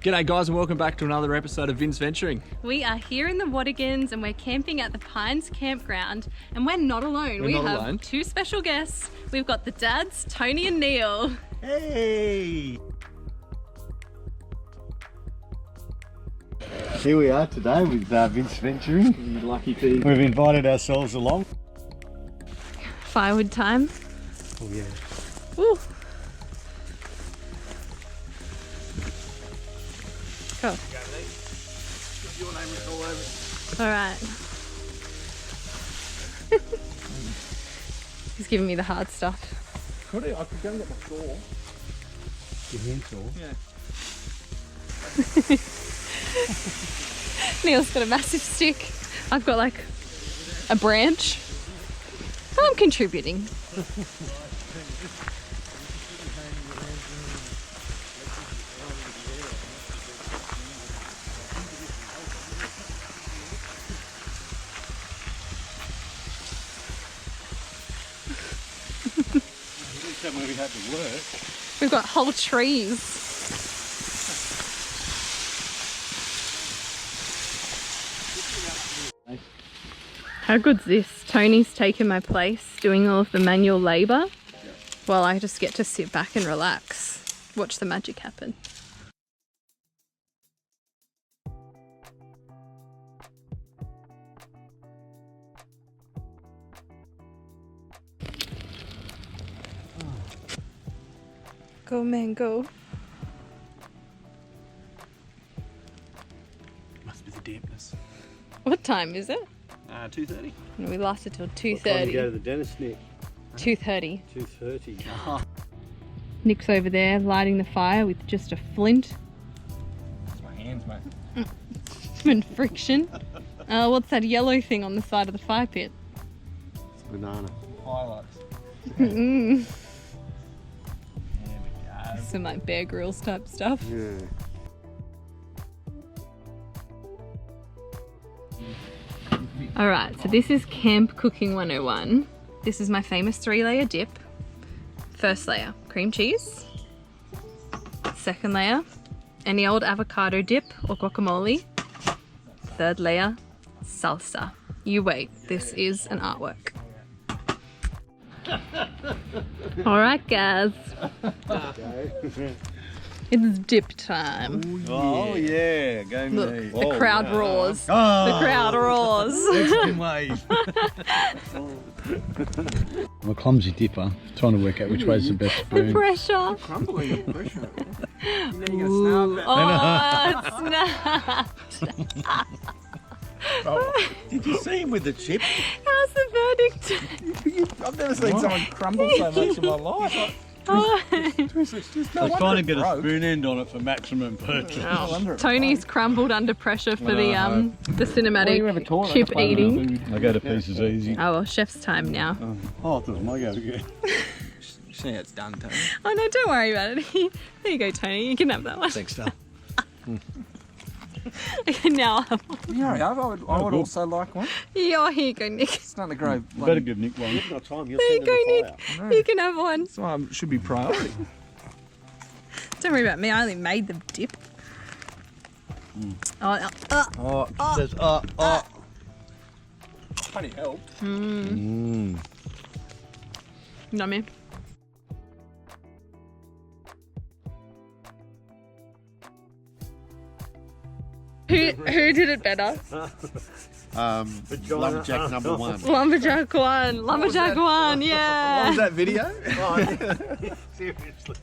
G'day guys and welcome back to another episode of Vinceventuring. We are here in the Watagans and we're camping at the Pines Campground, and we're not alone. We have two special guests. We've got the dads, Tony and Neil. Hey! Here we are today with Vinceventuring. Lucky team. We've invited ourselves along. Firewood time. Oh yeah. Woo. Cool. Alright. He's giving me the hard stuff. Could I could go and get my saw. Your hand saw? Yeah. Neil's got a massive stick. I've got like a branch. I'm contributing. Somewhere we had to work. We've got whole trees. How good's this? Tony's taken my place doing all of the manual labour while I just get to sit back and relax, watch the magic happen. Go man, go. Must be the dampness. What time is it? 2:30. No, we lasted till What time do you 2:30. go to the dentist, Nick? 2:30. 2:30. Nick's over there lighting the fire with just a flint That's my hands, mate. and friction. What's that yellow thing on the side of the fire pit? It's a banana. Highlights. Mm. There we go. Some like Bear Grylls type stuff. Yeah. Alright, so this is Camp Cooking 101. This is my famous 3-layer dip. First layer, cream cheese. Second layer, any old avocado dip or guacamole. Third layer, salsa. You wait, this is an artwork. Alright guys, it's dip time. Oh yeah, go me. Look, the crowd roars. Oh. The crowd roars. Mexican wave. I'm a clumsy dipper, trying to work out which way's the best The spoon. pressure. Crumbling the pressure. Ooh. Oh, snap. Did you see him with the chip? How's the verdict? I've never seen someone crumble so much in my life. Oh. I was trying to get a spoon end on it for maximum purchase. No wonder. Tony's crumbled under pressure for the Why you have a cinematic toilet? chip eating. I go to pieces easy. Oh well, chef's time now. Oh, I thought it was my go again. See how it's done, Tony. Oh no, don't worry about it. There you go, Tony. You can have that one. Thanks, Dale. Now I'll have one. Yeah, I would also like one. Yeah, here you go, Nick. It's starting to grow. Better give Nick one. You've got time. You'll There you send go, him a Nick. fire. You can have one. So it should be priority. Don't worry about me. I only made the dip. Oh, it says, Honey helped. Yummy. Who did it better? Lumberjack number one. Lumberjack one. Lumberjack one. Yeah. What was that video? Seriously.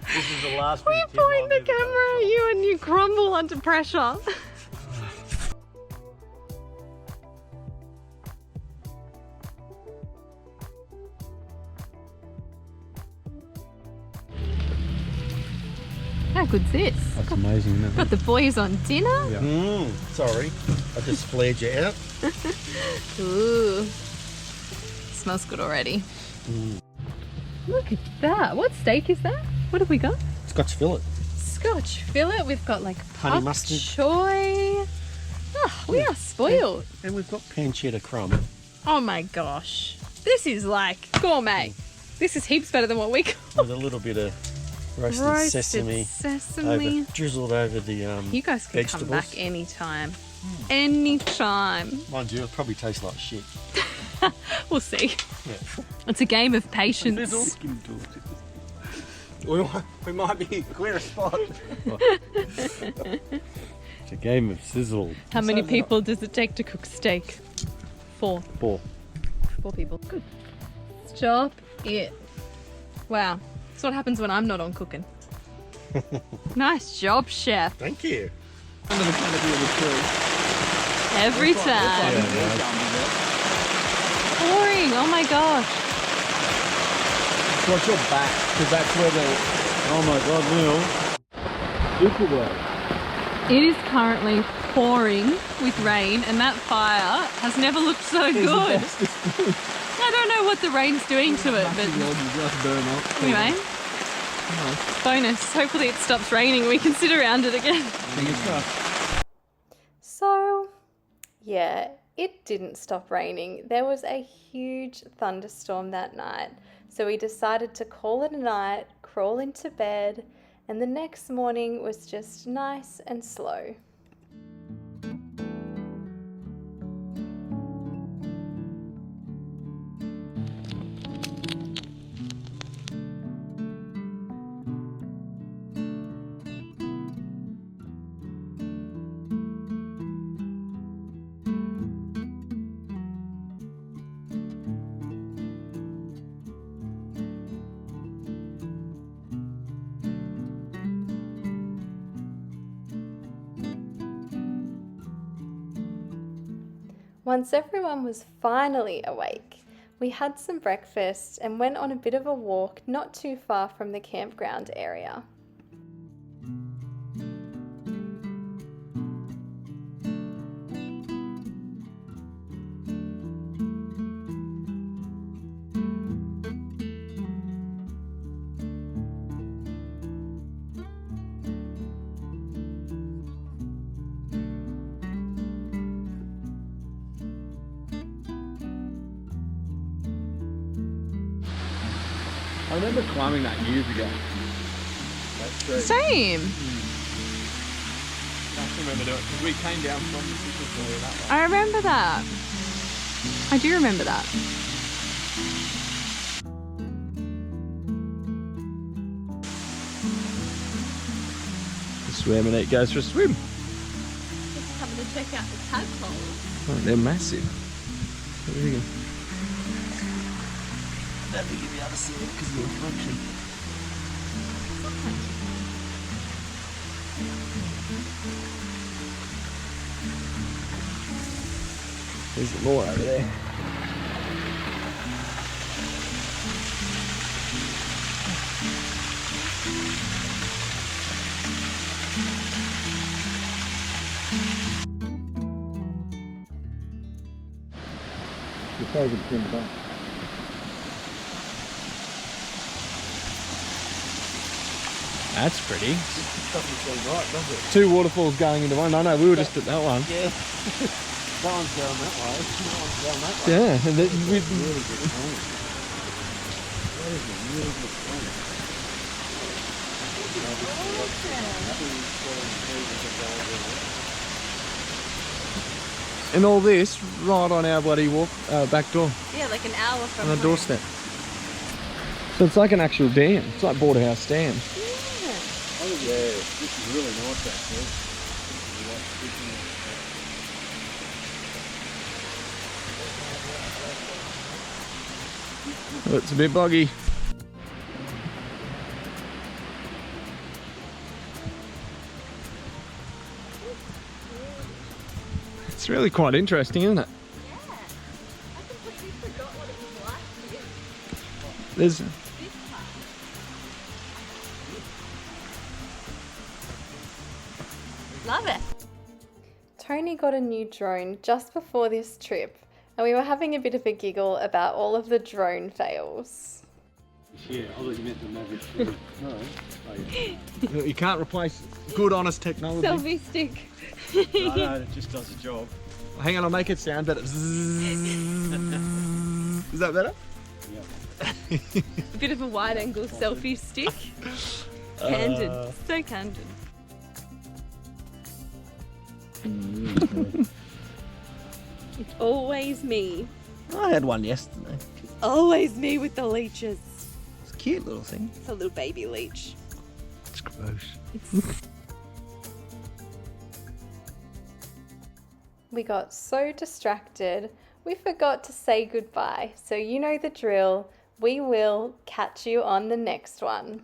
This is the last We point the camera at you and you crumble under pressure. How good's this? That's amazing, isn't it? Got the boys on dinner. Yeah. Sorry, I just flared you out. Ooh. Smells good already. Look at that. What steak is that? What have we got? Scotch fillet. Scotch fillet. We've got like Honey pak mustard. choy. Oh, we are spoiled. And we've got pancetta crumb. Oh my gosh. This is like gourmet. This is heaps better than what we got. With a little bit of Roasted sesame. Drizzled over the You guys can vegetables. come back anytime. Anytime. Mind you, it'll probably taste like shit. We'll see. Yeah. It's a game of patience. We might be clear a spot. It's a game of sizzle. How many people does it take to cook steak? 4. 4. 4 people. Good. Stop it. Wow. That's what happens when I'm not on cooking. Nice job, chef. Thank you. Under the canopy of the tree. Every time. Boring. Oh my gosh. Watch your back, because that's where the... Oh my God, Neil. Super well. It is currently pouring with rain, and that fire has never looked so good. I don't know what the rain's doing to it, but anyway, bonus. Hopefully it stops raining and we can sit around it again. So, yeah, it didn't stop raining. There was a huge thunderstorm that night, so we decided to call it a night, crawl into bed, and the next morning was just nice and slow. Once everyone was finally awake, we had some breakfast and went on a bit of a walk not too far from the campground area. I remember climbing that years ago. That's true. Same. I remember doing it because we came down from the sister area that way. I remember that. I do remember that. The swim and it goes for a swim. Just coming to check out the tadpoles. Oh, they're massive. What do you think? I don't think you'll be able to see it because of the reflection. There's more over there. Your favourite swim back. That's pretty. Doesn't seem right, does it? 2 waterfalls going into one. I know, we were just at that one. Yeah. That one's going that way. That one's going that way. Yeah, and then we... Really good point. That is a really good point. And all this right on our bloody back door, Yeah, like an hour from on our home. doorstep. So it's like an actual dam. It's like Border House Dam. Yeah. Oh yeah, this is really nice actually. Oh, it's a bit boggy. It's really quite interesting, isn't it? Yeah. I completely forgot what it was like here. There's... This part. Love it. Tony got a new drone just before this trip, and we were having a bit of a giggle about all of the drone fails. Yeah, I thought you meant the Maverick 3. No. Oh, yeah. You can't replace good, honest technology. Selfie stick. No, no, it just does the job. Hang on, I'll make it sound better. Is that better? Yep. A bit of a wide angle selfie stick. Candid. So candid. It's always me. I had one yesterday. Always me with the leeches. It's a cute little thing. It's a little baby leech. It's gross. We got so distracted, we forgot to say goodbye. So you know the drill. We will catch you on the next one.